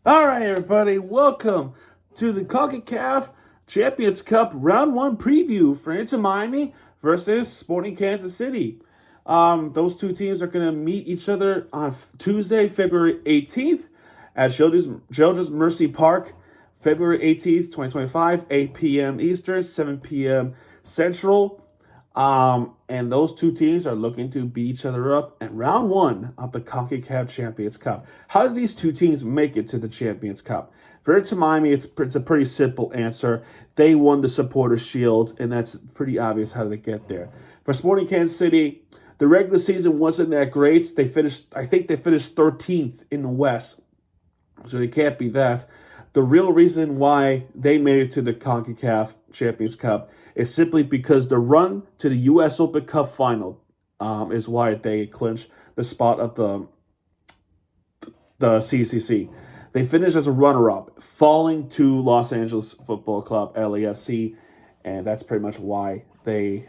All right, everybody, welcome to the CONCACAF Champions Cup Round 1 preview for Inter Miami versus Sporting Kansas City. Those two teams are going to meet each other on Tuesday, February 18th at Children's Mercy Park, February 18th, 2025, 8 p.m. Eastern, 7 p.m. Central. And those two teams are looking to beat each other up in round 1 of the CONCACAF Champions Cup. How did these two teams make it to the Champions Cup? For Inter Miami, it's a pretty simple answer. They won the Supporters' Shield, and that's pretty obvious how they get there. For Sporting Kansas City, the regular season wasn't that great. I think they finished 13th in the West, so they can't be that. The real reason why they made it to the CONCACAF Champions Cup is simply because the run to the U.S. Open Cup final is why they clinched the spot of the CCC. They finished as a runner-up, falling to Los Angeles Football Club (LAFC), and that's pretty much why they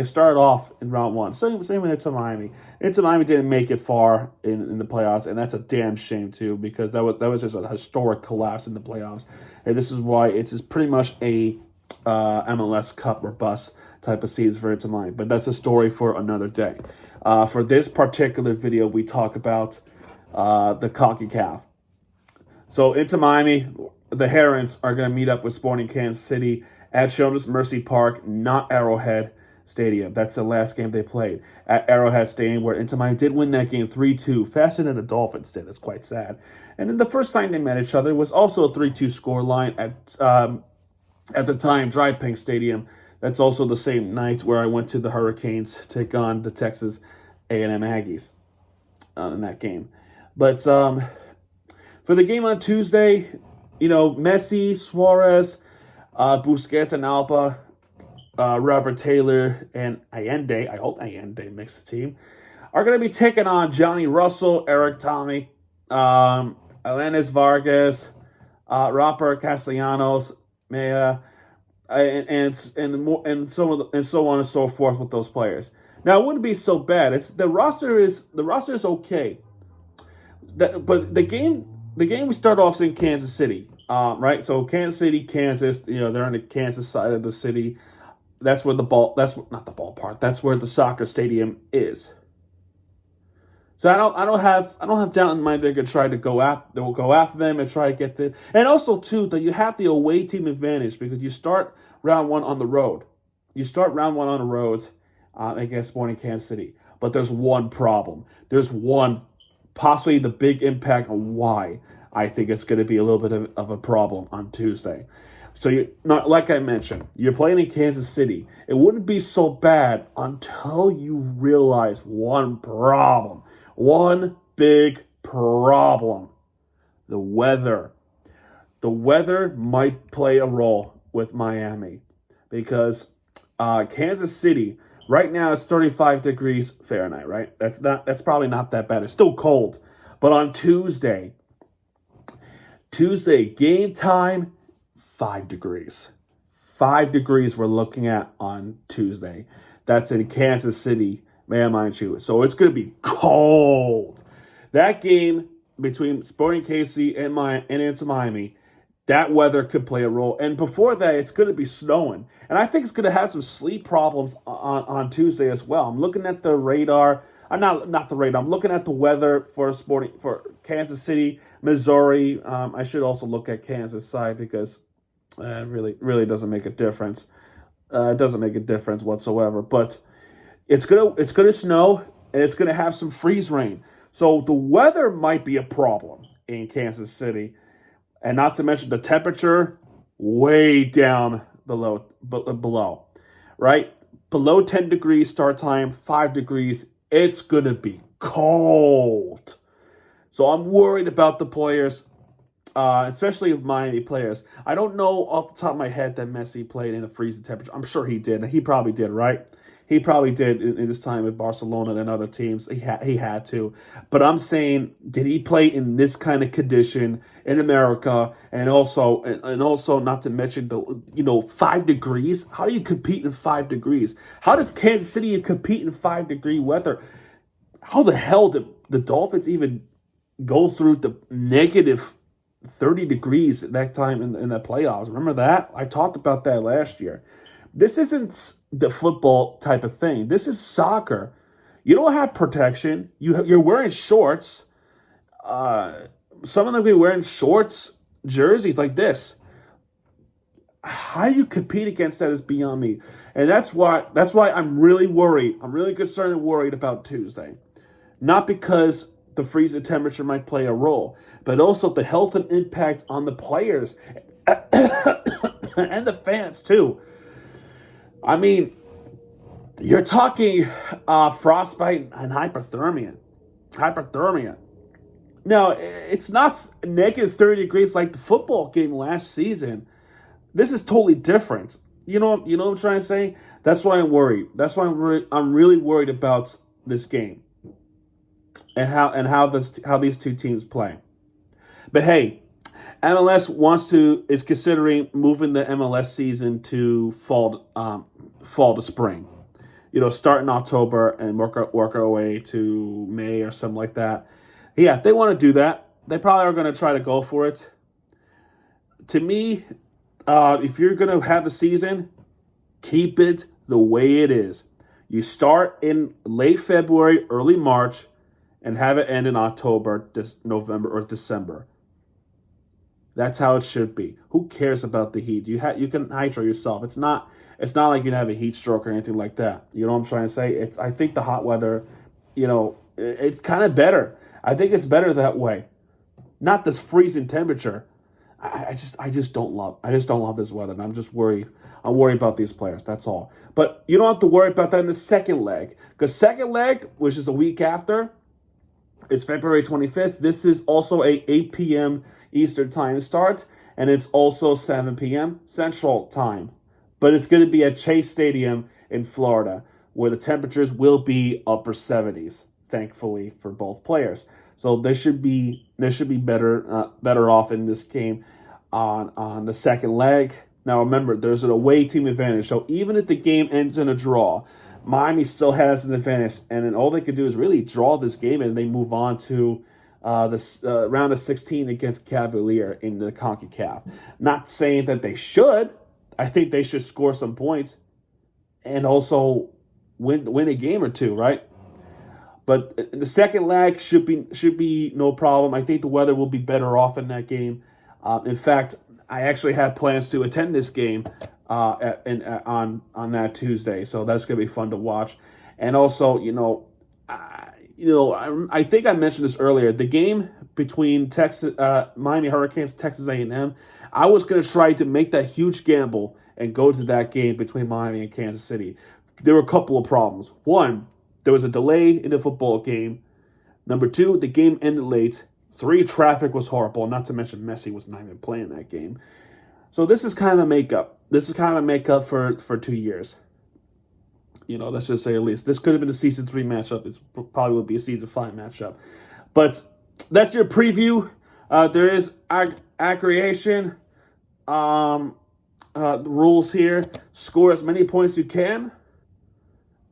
started off in round 1. Same with Inter Miami. Inter Miami didn't make it far in the playoffs, and that's a damn shame too, because that was just a historic collapse in the playoffs, and this is why it's pretty much a MLS Cup or bust type of season for Inter Miami. But that's a story for another day. For this particular video, we talk about the CONCACAF. So Inter Miami, the Herons, are going to meet up with Sporting Kansas City at Children's Mercy Park, not Arrowhead Stadium. That's the last game they played at Arrowhead Stadium, where Inter Miami did win that game 3-2, faster than the Dolphins did. It's quite sad. And then the first time they met each other was also a 3-2 scoreline at the time Dry Pink Stadium. That's also the same night where I went to the Hurricanes to take on the Texas A&M Aggies in that game. But for the game on Tuesday, Messi, Suarez, Busquets and Alba, Robert Taylor, and Allende, I hope Allende makes the team, are going to be taking on Johnny Russell, Eric Tommy, Alanis Vargas, Robert Castellanos, Maya, and so on and so forth with those players. Now, it wouldn't be so bad. The roster is okay. But the game we start off in Kansas City, right? So Kansas City, Kansas, they're on the Kansas side of the city. That's where not the ballpark. That's where the soccer stadium is. So I don't have doubt in mind they're gonna try to go after them and try to get them. And also too, that you have the away team advantage because you start round 1 on the road. You start round 1 on the road against Sporting Kansas City. But there's one problem. There's one, possibly the big impact on why I think it's going to be a little bit of a problem on Tuesday. So, like I mentioned, you're playing in Kansas City. It wouldn't be so bad until you realize one problem. One big problem. The weather. The weather might play a role with Miami because Kansas City right now it's 35 degrees Fahrenheit, right? That's probably not that bad. It's still cold. But on Tuesday, game time, 5 degrees. 5 degrees we're looking at on Tuesday. That's in Kansas City, may I mind you. So it's going to be cold. That game between Sporting KC and Inter Miami, that weather could play a role. And before that, it's going to be snowing. And I think it's going to have some sleep problems on Tuesday as well. I'm looking at the radar. Not the radar. I'm looking at the weather for Kansas City, Missouri. I should also look at Kansas side because it really doesn't make a difference. It doesn't make a difference whatsoever. But it's gonna snow and it's gonna have some freeze rain. So the weather might be a problem in Kansas City. And not to mention the temperature way down below, right? Below 10 degrees start time, 5 degrees. It's going to be cold. So I'm worried about the players, especially Miami players. I don't know off the top of my head that Messi played in a freezing temperature. I'm sure he did. He probably did, right? He probably did in his time at Barcelona and other teams. He had to. But I'm saying, did he play in this kind of condition in America? And also not to mention the 5 degrees. How do you compete in 5 degrees? How does Kansas City compete in 5 degree weather? How the hell did the Dolphins even go through the negative 30 degrees at that time in the playoffs. Remember that? I talked about that last year. This isn't the football type of thing. This is soccer. You don't have protection. You're wearing shorts. Some of them be wearing shorts, jerseys like this. How you compete against that is beyond me. And that's why I'm really worried. I'm really concerned and worried about Tuesday. Not because the freezing temperature might play a role, but also the health and impact on the players and the fans too. I mean, you're talking frostbite and hypothermia. Hypothermia. Now, it's not negative 30 degrees like the football game last season. This is totally different. You know what I'm trying to say? That's why I'm worried. That's why I'm really worried about this game and how these two teams play. But hey, MLS is considering moving the MLS season to fall to spring. Start in October and work our way to May or something like that. Yeah, they want to do that. They probably are going to try to go for it. To me, if you're going to have a season, keep it the way it is. You start in late February, early March, and have it end in October, November, or December. That's how it should be. Who cares about the heat? You can hydrate yourself. It's not like you have a heat stroke or anything like that. You know what I'm trying to say? I think the hot weather, it's kind of better. I think it's better that way. Not this freezing temperature. I just don't love this weather, and I'm just worried. I'm worried about these players. That's all. But you don't have to worry about that in the second leg, because second leg, which is a week after, is February 25th. This is also a 8 p.m. Eastern time start, and it's also 7 p.m. Central time. But it's going to be at Chase Stadium in Florida, where the temperatures will be upper 70s. Thankfully for both players, so they should be better off in this game on the second leg. Now remember, there's an away team advantage, so even if the game ends in a draw, Miami still has an advantage, and then all they could do is really draw this game, and they move on to the round of 16 against Cavalier in the CONCACAF. Not saying that they should. I think they should score some points and also win a game or two, right? But the second leg should be no problem. I think the weather will be better off in that game. In fact, I actually have plans to attend this game on that Tuesday, so that's gonna be fun to watch. And also, I think I mentioned this earlier. The game between Miami Hurricanes, Texas A&M. I was gonna try to make that huge gamble and go to that game between Miami and Kansas City. There were a couple of problems. One, there was a delay in the football game. Number two, the game ended late. 3, traffic was horrible. Not to mention Messi was not even playing that game. So this is kind of a makeup. This is kind of a makeup for 2 years. Let's just say at least. This could have been a Season 3 matchup. It probably will be a Season 5 matchup. But that's your preview. There is aggregation rules here. Score as many points you can.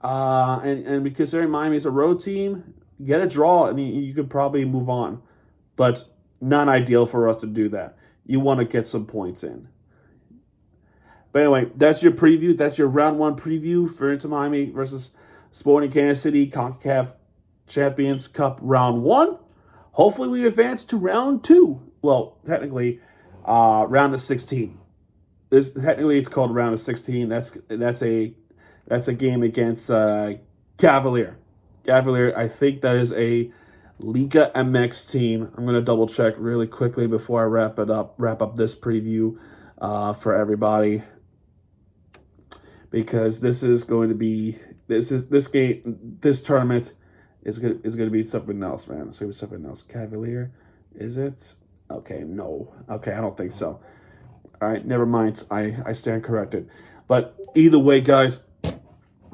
And considering Miami's a road team, get a draw, and you could probably move on. But not ideal for us to do that. You want to get some points in. But anyway, that's your preview. That's your round 1 preview for Inter Miami versus Sporting Kansas City CONCACAF Champions Cup round 1. Hopefully we advance to round 2. Well, technically, round of 16. Technically it's called round of 16. That's a game against Cavalier. Cavalier, I think that is a Liga MX team. I'm going to double check really quickly before I wrap up this preview for everybody, because this tournament is going to be something else, man. It's going to be something else. Cavalier, is it? Okay, no. Okay, I don't think so. All right, never mind. I stand corrected. But either way, guys,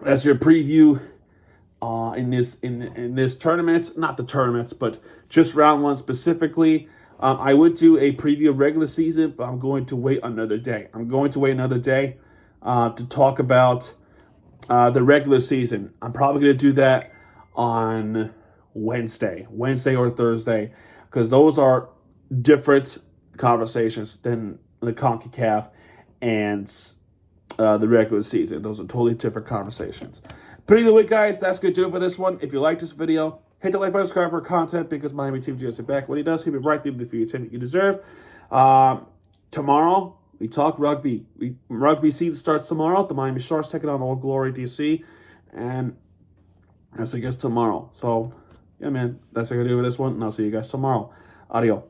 that's your preview in this tournament. Not the tournaments, but just round 1 specifically. I would do a preview of regular season, but I'm going to wait another day. To talk about the regular season. I'm probably going to do that on Wednesday or Thursday. because those are different conversations than the CONCACAF and the regular season. Those are totally different conversations. But either way, guys, that's going to do it for this one. If you like this video, hit the like button, subscribe for content, because Miami Team GS back. What he does, he'll be right there with you for your team you deserve. Tomorrow, we talk rugby. Rugby season starts tomorrow. The Miami Sharks taking on All Glory DC. And that's, I guess, tomorrow. So, yeah, man, that's what I'm going to do with this one. And I'll see you guys tomorrow. Adios.